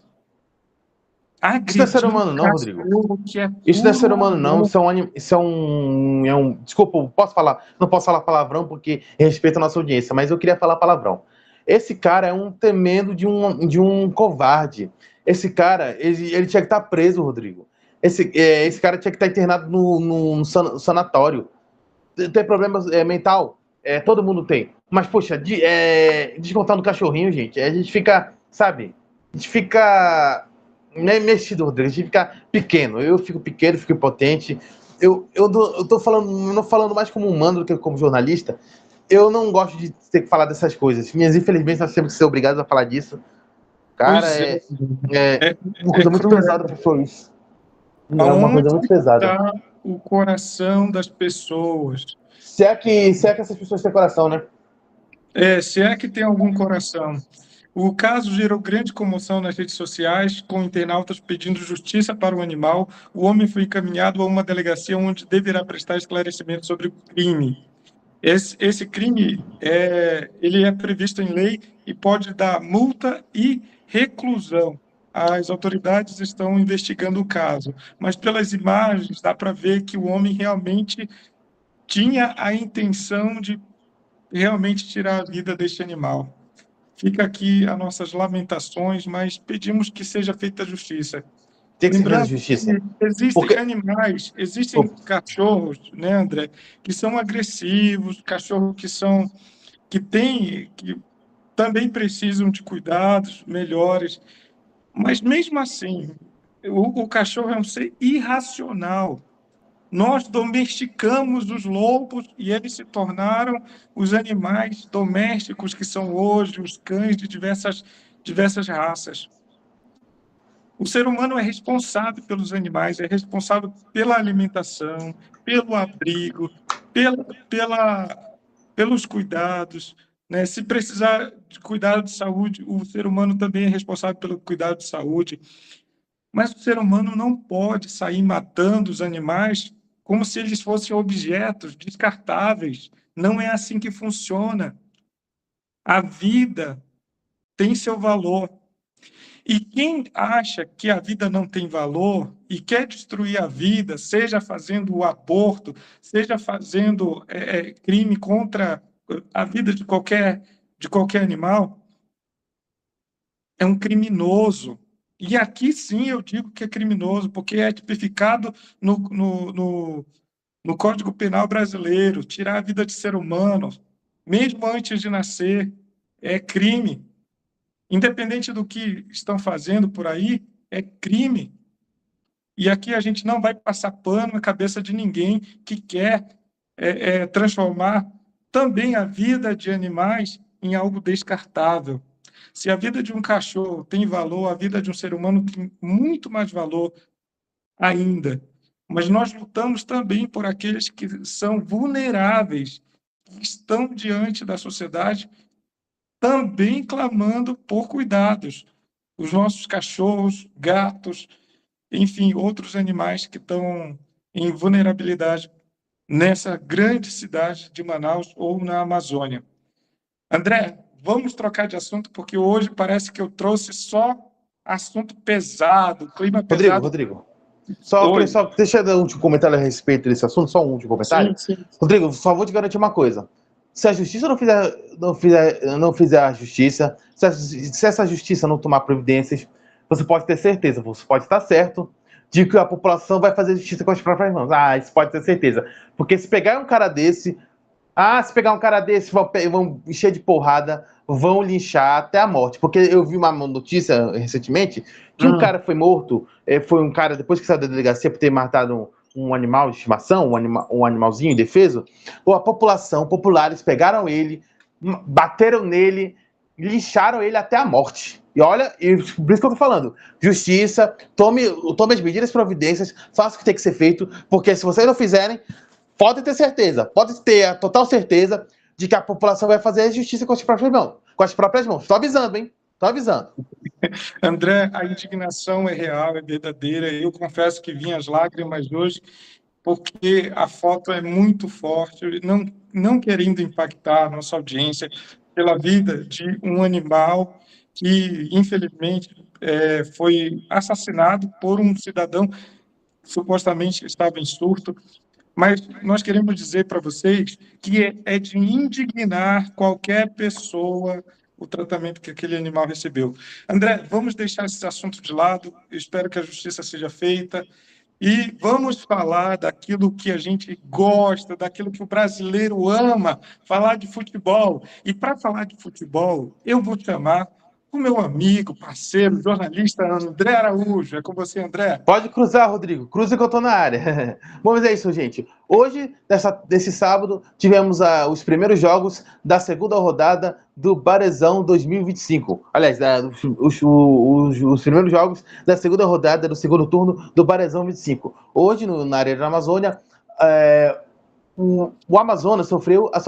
Isso não é ser agredir um humano, não, Rodrigo. cachorro que é Isso não é ser puro humano, não. amor? Desculpa, não posso falar palavrão porque respeito a nossa audiência, mas eu queria falar palavrão. Esse cara é um tremendo de um covarde. Esse cara, ele tinha que estar preso, Rodrigo. Esse cara tinha que estar internado no sanatório. Tem problema mental? Todo mundo tem. Mas, poxa, descontando o cachorrinho, gente, a gente fica, sabe? A gente fica mexido, Rodrigo. A gente fica pequeno. Eu fico pequeno, fico impotente. Eu tô falando, não falando mais como humano do que como jornalista. Eu não gosto de ter que falar dessas coisas. Mas, infelizmente, nós temos que ser obrigados a falar disso. Cara, é uma coisa muito cruel. pesada para isso. É uma Aonde coisa muito pesada. está o coração das pessoas? Se é que essas pessoas têm coração, né? Se é que tem algum coração. O caso gerou grande comoção nas redes sociais, com internautas pedindo justiça para o animal. O homem foi encaminhado a uma delegacia onde deverá prestar esclarecimento sobre o crime. Esse crime ele é previsto em lei e pode dar multa e reclusão. As autoridades estão investigando o caso, mas pelas imagens dá para ver que o homem realmente tinha a intenção de realmente tirar a vida deste animal. Fica aqui as nossas lamentações, mas pedimos que seja feita a justiça. Tem que ser feita Lembrando justiça. que existem animais, existem cachorros, né, André, que são agressivos, cachorros que também precisam de cuidados melhores, mas mesmo assim, o cachorro é um ser irracional. Nós domesticamos os lobos e eles se tornaram os animais domésticos que são hoje os cães de diversas raças. O ser humano é responsável pelos animais, é responsável pela alimentação, pelo abrigo, pelos cuidados, né? Se precisar de cuidado de saúde, o ser humano também é responsável pelo cuidado de saúde. Mas o ser humano não pode sair matando os animais como se eles fossem objetos descartáveis. Não é assim que funciona. A vida tem seu valor. E quem acha que a vida não tem valor e quer destruir a vida, seja fazendo o aborto, seja fazendo crime contra a vida de qualquer animal, é um criminoso. E aqui sim eu digo que é criminoso, porque é tipificado no Código Penal brasileiro. Tirar a vida de ser humano, mesmo antes de nascer, é crime. Independente do que estão fazendo por aí, é crime. E aqui a gente não vai passar pano na cabeça de ninguém que quer transformar também a vida de animais em algo descartável. Se a vida de um cachorro tem valor, a vida de um ser humano tem muito mais valor ainda. Mas nós lutamos também por aqueles que são vulneráveis, que estão diante da sociedade, também clamando por cuidados. Os nossos cachorros, gatos, enfim, outros animais que estão em vulnerabilidade nessa grande cidade de Manaus ou na Amazônia. André, vamos trocar de assunto, porque hoje parece que eu trouxe só assunto pesado, clima pesado. Rodrigo, deixa eu dar um último comentário a respeito desse assunto, só um último comentário. Sim. Rodrigo, só vou te garantir uma coisa. Se a justiça não fizer a justiça, se essa justiça não tomar providências, você pode ter certeza, você pode estar certo de que a população vai fazer justiça com as próprias mãos. Isso pode ter certeza. Porque se pegar um cara desse, vão encher de porrada, vão linchar até a morte. Porque eu vi uma notícia recentemente que um cara foi morto, foi um cara, depois que saiu da delegacia por ter matado um animal de estimação, um animalzinho indefeso, ou a população, populares pegaram ele, bateram nele, lincharam ele até a morte. E olha, por isso que eu tô falando, justiça, tome as medidas, providências, faça o que tem que ser feito, porque se vocês não fizerem, pode ter a total certeza de que a população vai fazer a justiça com as próprias mãos. Tô avisando, hein? Tô avisando. André, a indignação é real, é verdadeira. Eu confesso que vinha as lágrimas hoje, porque a foto é muito forte, não querendo impactar a nossa audiência pela vida de um animal que, infelizmente, foi assassinado por um cidadão que supostamente estava em surto. Mas nós queremos dizer para vocês que é de indignar qualquer pessoa o tratamento que aquele animal recebeu. André, vamos deixar esse assunto de lado, eu espero que a justiça seja feita, e vamos falar daquilo que a gente gosta, daquilo que o brasileiro ama, falar de futebol. E para falar de futebol, eu vou chamar o meu amigo, parceiro, jornalista André Araújo. É com você, André. Pode cruzar, Rodrigo. Cruza que eu tô na área. Vamos ver isso, gente. Hoje, nesse sábado, tivemos os primeiros jogos da segunda rodada do Barezão 2025. Aliás, os primeiros jogos da segunda rodada do segundo turno do Barezão 25. Hoje, na Arena da Amazônia, o Amazonas sofreu a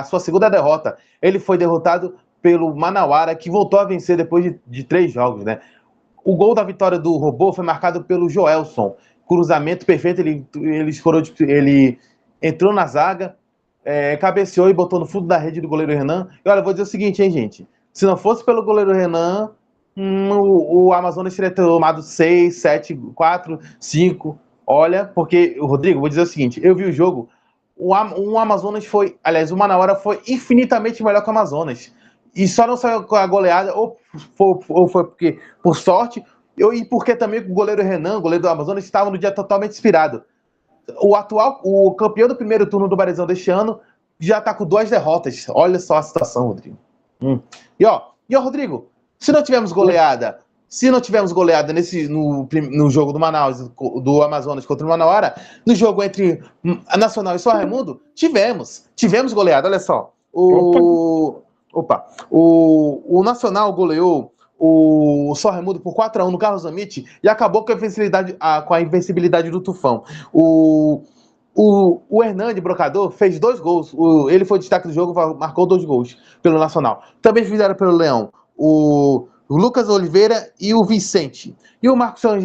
sua segunda derrota. Ele foi derrotado pelo Manauara, que voltou a vencer depois de 3 jogos, né? O gol da vitória do Robô foi marcado pelo Joelson. Cruzamento perfeito, ele entrou na zaga, cabeceou e botou no fundo da rede do goleiro Renan. E olha, eu vou dizer o seguinte, hein, gente? Se não fosse pelo goleiro Renan, o Amazonas teria tomado 6, 7, 4, 5. Olha, porque, Rodrigo, vou dizer o seguinte, eu vi o jogo, o Amazonas o Manauara foi infinitamente melhor que o Amazonas. E só não saiu com a goleada, ou foi porque, por sorte, e porque também o goleiro Renan, o goleiro do Amazonas, estava no dia totalmente inspirado. O campeão do primeiro turno do Barezão deste ano já está com 2 derrotas. Olha só a situação, Rodrigo. E ó, Rodrigo, se não tivermos goleada no jogo do Manaus, do Amazonas contra o Manauara, no jogo entre a Nacional e São Raimundo, tivemos goleada, olha só. O Nacional goleou o São Raimundo por 4-1 no Carlos Amit e acabou com a invencibilidade do Tufão. O Hernani Brocador fez 2 gols. Ele foi destaque do jogo, marcou 2 gols pelo Nacional. Também fizeram pelo Leão o Lucas Oliveira e o Vicente. E o Michael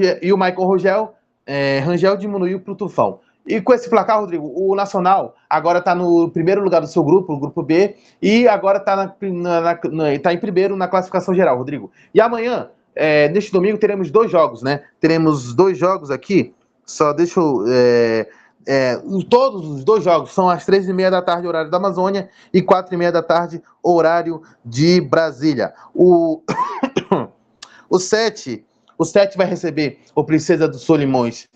Rangel diminuiu para o Tufão. E com esse placar, Rodrigo, o Nacional agora está no primeiro lugar do seu grupo, o grupo B, e agora está em primeiro na classificação geral, Rodrigo. E amanhã neste domingo teremos 2 jogos, né? Teremos 2 jogos aqui. Só deixa eu. Todos os 2 jogos são às 3h30 da tarde, horário da Amazônia, e 4h30 da tarde, horário de Brasília. O 7 vai receber o Princesa dos Solimões.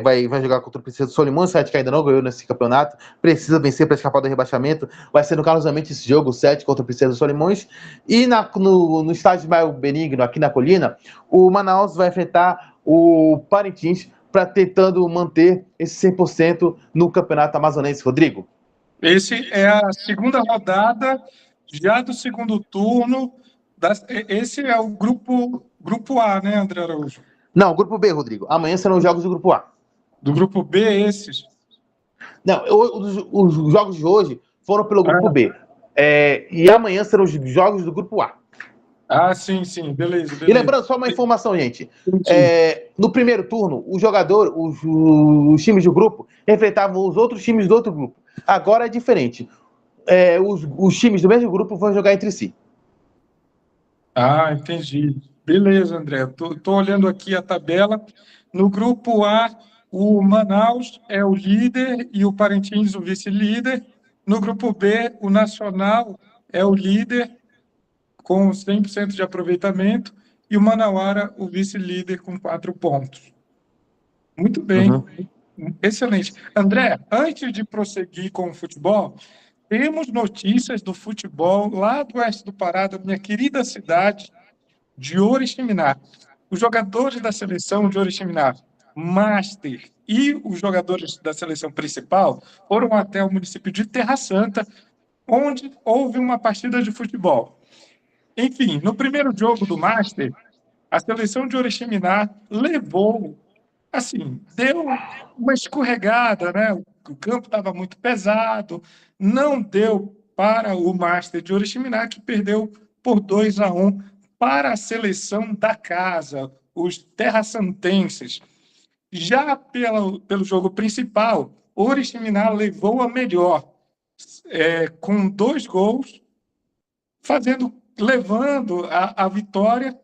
Vai jogar contra o Princesa dos Solimões. O 7 que ainda não ganhou nesse campeonato. Precisa vencer para escapar do rebaixamento. Vai ser no Carlos Amante esse jogo, o 7 contra o Princesa dos Solimões. E no estádio Maio Benigno, aqui na Colina, o Manaus vai enfrentar o Parintins para tentando manter esse 100% no campeonato amazonense. Rodrigo? Esse é a segunda rodada, já do segundo turno. Esse é o grupo A, né, André Araújo? Não, grupo B, Rodrigo. Amanhã serão os jogos do grupo A. Do grupo B, esses? Não, os jogos de hoje foram pelo grupo B. E amanhã serão os jogos do grupo A. Sim, beleza. E lembrando só uma informação, gente. No primeiro turno, os times do grupo enfrentavam os outros times do outro grupo. Agora é diferente. Os times do mesmo grupo vão jogar entre si. Entendi. Beleza, André. Tô olhando aqui a tabela. No grupo A, o Manaus é o líder e o Parintins o vice-líder. No grupo B, o Nacional é o líder com 100% de aproveitamento e o Manauara o vice-líder com 4 pontos. Muito bem. Uhum. Excelente. André, antes de prosseguir com o futebol, temos notícias do futebol lá do oeste do Pará, da minha querida cidade de Oriximiná. Os jogadores da seleção de Oriximiná, Master e os jogadores da seleção principal foram até o município de Terra Santa, onde houve uma partida de futebol. Enfim, no primeiro jogo do Master, a seleção de Oriximiná levou, deu uma escorregada, né? O campo estava muito pesado, não deu para o Master de Oriximiná, que perdeu por 2-1 para a seleção da casa, os terrasantenses. Já pelo jogo principal, Oriximiná levou a melhor, com 2 gols, levando a vitória,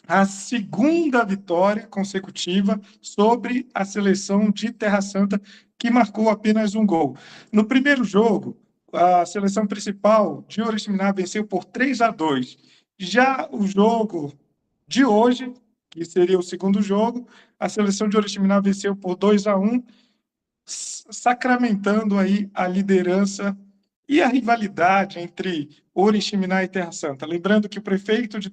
a segunda vitória consecutiva sobre a seleção de Terra Santa, que marcou apenas 1 gol. No primeiro jogo, a seleção principal de Oriximiná venceu por 3-2. Já o jogo de hoje, que seria o segundo jogo, a seleção de Oriximiná venceu por 2-1, sacramentando aí a liderança e a rivalidade entre Oriximiná e Terra Santa. Lembrando que o prefeito de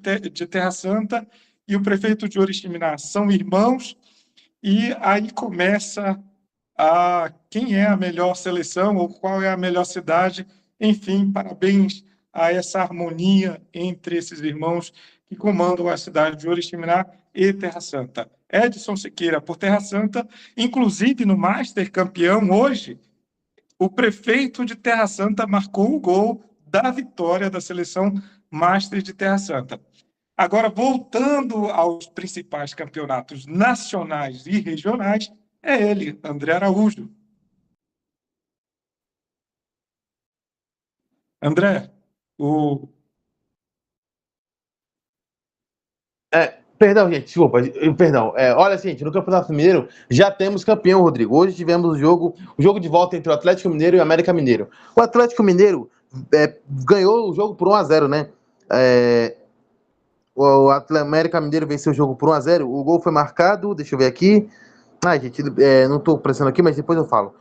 Terra Santa e o prefeito de Oriximiná são irmãos, e aí começa quem é a melhor seleção ou qual é a melhor cidade. Enfim, parabéns a essa harmonia entre esses irmãos que comandam a cidade de Oriximiná e Terra Santa. Edson Siqueira por Terra Santa, inclusive no Master campeão hoje, o prefeito de Terra Santa marcou o gol da vitória da seleção Master de Terra Santa. Agora, voltando aos principais campeonatos nacionais e regionais, é ele, André Araújo. André, Perdão, gente, desculpa. Perdão. Olha, gente, no Campeonato Mineiro já temos campeão, Rodrigo. Hoje tivemos o jogo de volta entre o Atlético Mineiro e o América Mineiro. O Atlético Mineiro ganhou o jogo por 1-0, né? O América Mineiro venceu o jogo por 1-0. O gol foi marcado, deixa eu ver aqui. Gente, não estou prestando aqui, mas depois eu falo.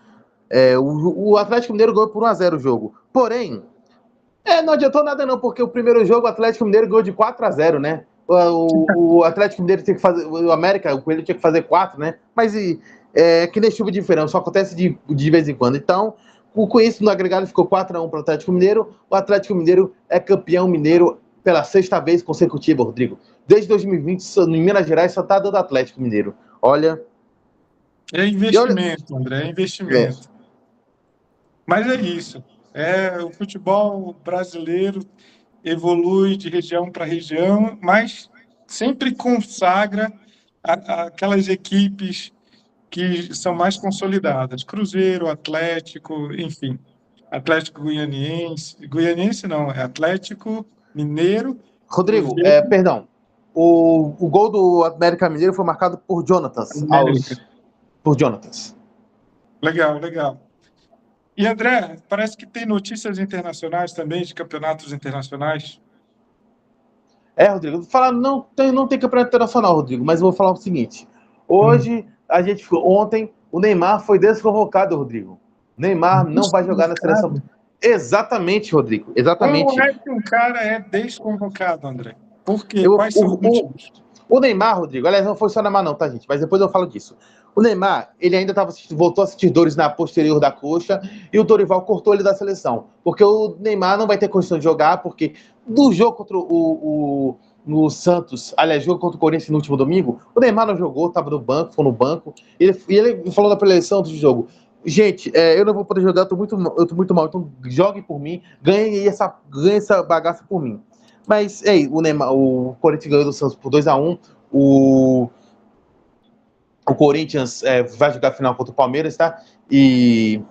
O Atlético Mineiro ganhou por 1-0 o jogo. Porém, não adiantou nada não, porque o primeiro jogo o Atlético Mineiro ganhou de 4-0, né? O Atlético Mineiro tinha que fazer, o América, o Coelho tinha que fazer 4, né? Mas que nem chuva de verão, só acontece de vez em quando. Então, com isso, no agregado ficou 4-1 para o Atlético Mineiro. O Atlético Mineiro é campeão mineiro pela 6ª vez consecutiva, Rodrigo. Desde 2020, em Minas Gerais, só está dando Atlético Mineiro. Olha... É investimento, André, é investimento. Mas é isso. O futebol brasileiro evolui de região para região, mas sempre consagra aquelas equipes que são mais consolidadas. Cruzeiro, Atlético, enfim. Atlético Goianiense. Goianiense não, é Atlético Mineiro. Rodrigo, Cruzeiro. perdão. O gol do América Mineiro foi marcado por Jonatas. Por Jonatas. Legal, legal. E, André, parece que tem notícias internacionais também, de campeonatos internacionais. Rodrigo, falar não tem campeonato internacional, Rodrigo, mas eu vou falar o seguinte. Hoje, ontem, o Neymar foi desconvocado, Rodrigo. Neymar não vai jogar na seleção. Exatamente, Rodrigo. Exatamente. Como é que um cara é desconvocado, André? Por quê? Quais são os motivos? O Neymar, Rodrigo, aliás, não foi só o Neymar não, tá, gente? Mas depois eu falo disso. O Neymar, ele ainda voltou a sentir dores na posterior da coxa e o Dorival cortou ele da seleção. Porque o Neymar não vai ter condição de jogar, porque no jogo contra no Santos, aliás, jogo contra o Corinthians no último domingo, o Neymar não jogou, estava no banco, foi no banco, e ele falou na preleção do jogo: gente, eu não vou poder jogar, eu tô muito mal, então jogue por mim, ganhe essa bagaça por mim. Mas, o Neymar, o Corinthians ganhou do Santos por 2-1, o Corinthians vai jogar a final contra o Palmeiras, tá? E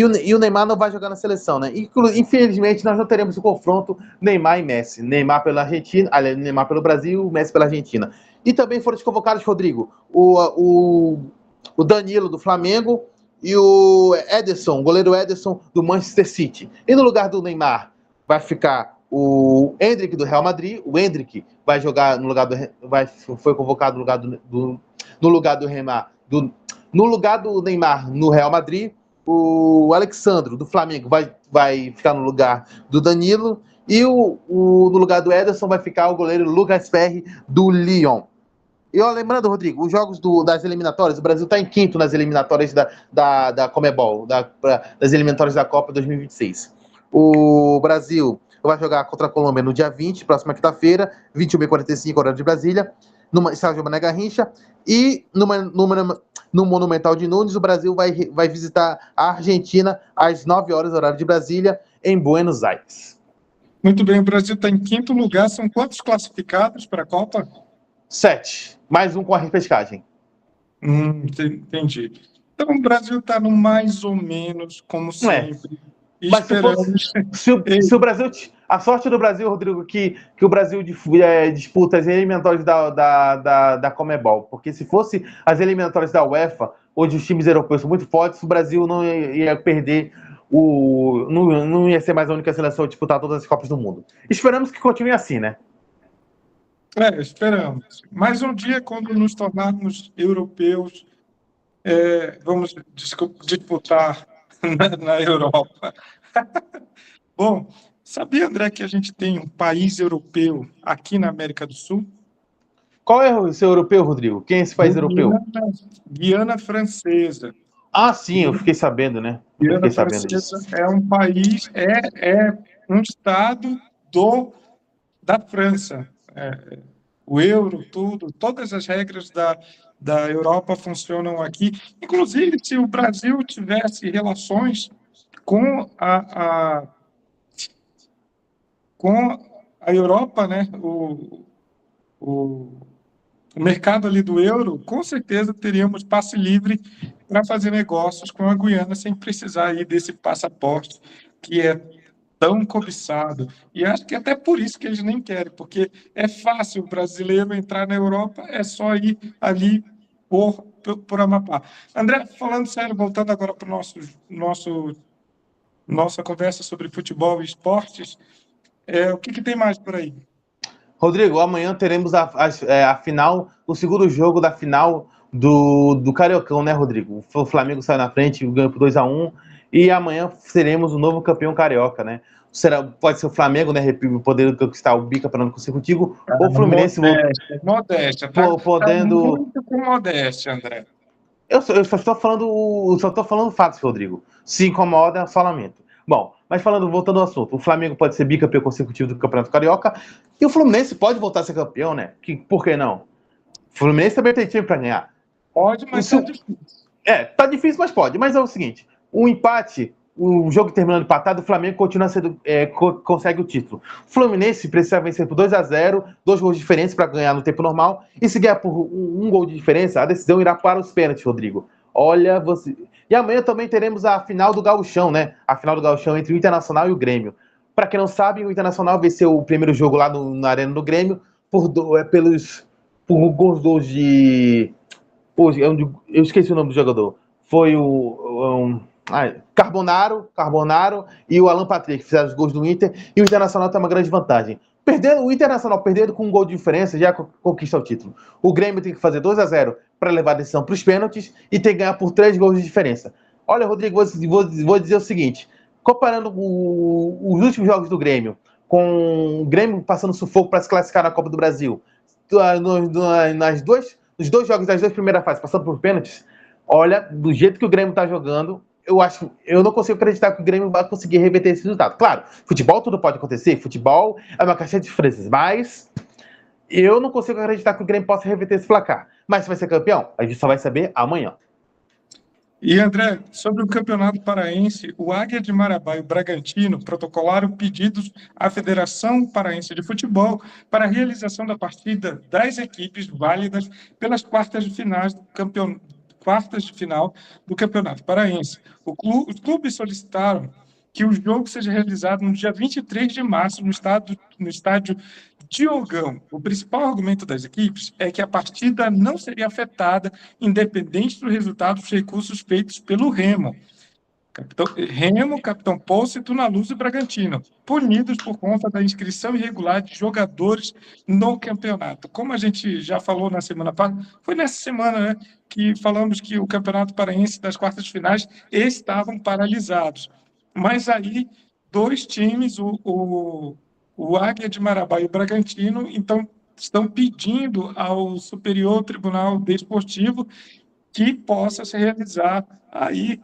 o Neymar não vai jogar na seleção, né? Infelizmente, nós não teremos o confronto Neymar e Messi. Neymar pela Argentina, Neymar pelo Brasil, Messi pela Argentina. E também foram desconvocados, Rodrigo, o Danilo do Flamengo e o Ederson, o goleiro Ederson do Manchester City. E no lugar do Neymar vai ficar o Endrick do Real Madrid. O Endrick vai jogar no lugar foi convocado no lugar do Neymar no Real Madrid. O Alexandro do Flamengo vai ficar no lugar do Danilo e no lugar do Ederson vai ficar o goleiro Lucas Perry do Lyon. E lembrando, Rodrigo, os jogos das eliminatórias, o Brasil está em quinto nas eliminatórias da Comebol, das eliminatórias da Copa 2026. O Brasil vai jogar contra a Colômbia no dia 20, próxima quinta-feira, 21h45, horário de Brasília, no estádio Mané Garrincha, e no Monumental de Nunes, o Brasil vai visitar a Argentina às 9 horas, horário de Brasília, em Buenos Aires. Muito bem, o Brasil está em quinto lugar. São quantos classificados para a Copa? 7, mais um com a repescagem. Entendi. Então o Brasil está no mais ou menos como sempre. Mas se o Brasil... A sorte do Brasil, Rodrigo, que o Brasil disputa as eliminatórias da Comebol. Porque se fosse as eliminatórias da UEFA, onde os times europeus são muito fortes, o Brasil não ia perder não ia ser mais a única seleção a disputar todas as Copas do Mundo. Esperamos que continue assim, né? Esperamos. Mas um dia, quando nos tornarmos europeus, vamos disputar na Europa. Bom, sabia, André, que a gente tem um país europeu aqui na América do Sul? Qual é o seu europeu, Rodrigo? Quem é esse país europeu? Guiana Francesa. Ah, sim, eu fiquei sabendo, né? Guiana Francesa é um país, é um estado da França. O euro, todas as regras da Europa funcionam aqui. Inclusive, se o Brasil tivesse relações com a Europa, né, o mercado ali do euro, com certeza teríamos passe livre para fazer negócios com a Guiana sem precisar aí desse passaporte que é tão cobiçado. E acho que até por isso que eles nem querem, porque é fácil o brasileiro entrar na Europa, é só ir ali por Amapá. André, falando sério, voltando agora para nossa conversa sobre futebol e esportes, o que tem mais por aí? Rodrigo, amanhã teremos a final, o segundo jogo da final do Cariocão, né, Rodrigo? O Flamengo saiu na frente, ganhou por 2-1, e amanhã seremos o novo campeão carioca, né? Pode ser o Flamengo, né, podendo conquistar o bicampeonato consecutivo, ou o Fluminense... Modéstia, tá? Podendo... Tá muito com modéstia, André. Eu só estou falando fatos, Rodrigo. Se incomoda, é só lamento. Bom, mas voltando ao assunto, o Flamengo pode ser bicampeão consecutivo do Campeonato Carioca e o Fluminense pode voltar a ser campeão, né? Por que não? O Fluminense também tem time para ganhar. Pode, mas tá difícil. Tá difícil, mas pode. Mas é o seguinte, o empate, o jogo terminando empatado, o Flamengo continua sendo, consegue o título. O Fluminense precisa vencer por 2-0, 2 gols de diferença para ganhar no tempo normal, e se ganhar por um gol de diferença, a decisão irá para os pênaltis, Rodrigo. Olha, você... E amanhã também teremos a final do Gauchão, né? A final do Gauchão entre o Internacional e o Grêmio. Para quem não sabe, o Internacional venceu o primeiro jogo lá na Arena do Grêmio por gols de... Pô, eu esqueci o nome do jogador. Foi Carbonaro e o Alan Patrick que fizeram os gols do Inter, e o Internacional tem uma grande vantagem. O Internacional perdendo com um gol de diferença já conquista o título. O Grêmio tem que fazer 2-0 para levar a decisão para os pênaltis e tem que ganhar por 3 gols de diferença. Olha, Rodrigo, vou dizer o seguinte: comparando os últimos jogos do Grêmio, com o Grêmio passando sufoco para se classificar na Copa do Brasil, nos 2 jogos das 2 primeiras fases, passando por pênaltis, olha, do jeito que o Grêmio está jogando, eu não consigo acreditar que o Grêmio vai conseguir reverter esse resultado. Claro, futebol tudo pode acontecer, futebol é uma caixinha de surpresas, mas eu não consigo acreditar que o Grêmio possa reverter esse placar. Mas se vai ser campeão, a gente só vai saber amanhã. E, André, sobre o Campeonato Paraense, o Águia de Marabá e o Bragantino protocolaram pedidos à Federação Paraense de Futebol para a realização da partida das equipes válidas pelas quartas de final do Campeonato Paraense. Os clubes solicitaram que o jogo seja realizado no dia 23 de março no estádio Diogão. O principal argumento das equipes é que a partida não seria afetada, independente do resultado dos recursos feitos pelo Remo, Capitão Poço, Tunaluz e Bragantino, punidos por conta da inscrição irregular de jogadores no campeonato. Como a gente já falou na semana passada, foi nessa semana, né, que falamos que o Campeonato Paraense das quartas de finais estavam paralisados. Mas aí, 2 times, o Águia de Marabá e o Bragantino, então, estão pedindo ao Superior Tribunal Desportivo que possa se realizar aí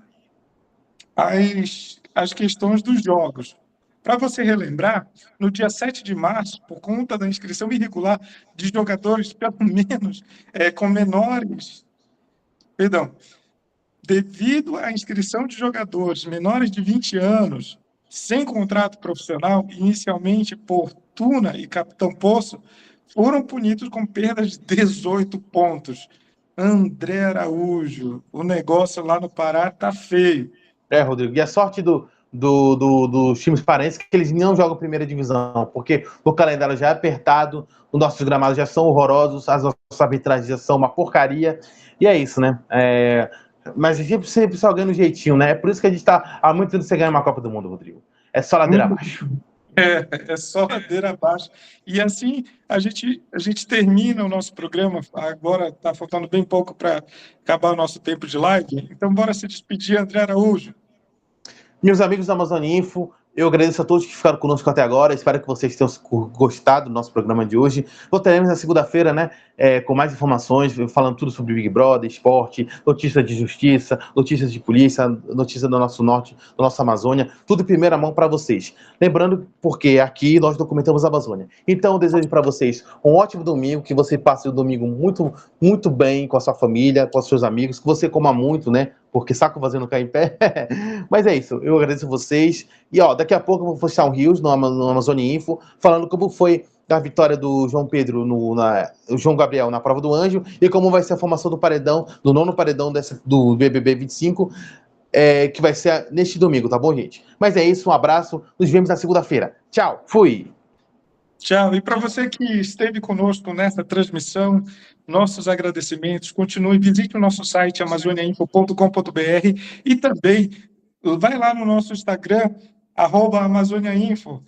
as questões dos jogos. Para você relembrar, no dia 7 de março, por conta da inscrição irregular de jogadores, pelo menos com menores... Perdão. Devido à inscrição de jogadores menores de 20 anos, sem contrato profissional, inicialmente por Tuna e Capitão Poço, foram punidos com perdas de 18 pontos. André Araújo, o negócio lá no Pará tá feio. Rodrigo, e a sorte dos times paraenses que eles não jogam primeira divisão, porque o calendário já é apertado, os nossos gramados já são horrorosos, as nossas arbitragens já são uma porcaria, e é isso, né? Mas a gente sempre só ganha no jeitinho, né? É por isso que a gente tá há muito tempo sem ganhar uma Copa do Mundo, Rodrigo. É só ladeira abaixo. É só ladeira abaixo. E assim a gente termina o nosso programa. Agora está faltando bem pouco para acabar o nosso tempo de live. Então, bora se despedir, André Araújo. Meus amigos da Amazônia Info, eu agradeço a todos que ficaram conosco até agora. Espero que vocês tenham gostado do nosso programa de hoje. Voltaremos na segunda-feira, né? Com mais informações, falando tudo sobre Big Brother, esporte, notícias de justiça, notícias de polícia, notícias do nosso norte, da nossa Amazônia, tudo em primeira mão para vocês. Lembrando, porque aqui nós documentamos a Amazônia. Então, eu desejo para vocês um ótimo domingo, que você passe o domingo muito, muito bem com a sua família, com os seus amigos, que você coma muito, né? Porque saco vazio não cai em pé. Mas é isso, eu agradeço a vocês. E daqui a pouco eu vou postar um Rios no Amazônia Info, falando como foi a vitória do João Pedro, o João Gabriel na prova do Anjo, e como vai ser a formação do paredão, do 9º paredão do BBB 25, que vai ser neste domingo, tá bom, gente? Mas é isso, um abraço, nos vemos na segunda-feira. Tchau, fui! Tchau. E para você que esteve conosco nessa transmissão, nossos agradecimentos. Continue, visite o nosso site amazoniainfo.com.br e também vai lá no nosso Instagram, @amazoniainfo.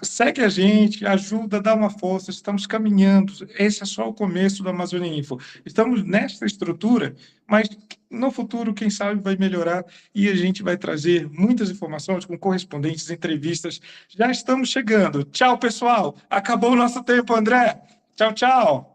Segue a gente, ajuda, dá uma força, estamos caminhando. Esse é só o começo do Amazônia Info. Estamos nesta estrutura, mas no futuro, quem sabe, vai melhorar e a gente vai trazer muitas informações com correspondentes, entrevistas. Já estamos chegando. Tchau, pessoal. Acabou o nosso tempo, André. Tchau, tchau.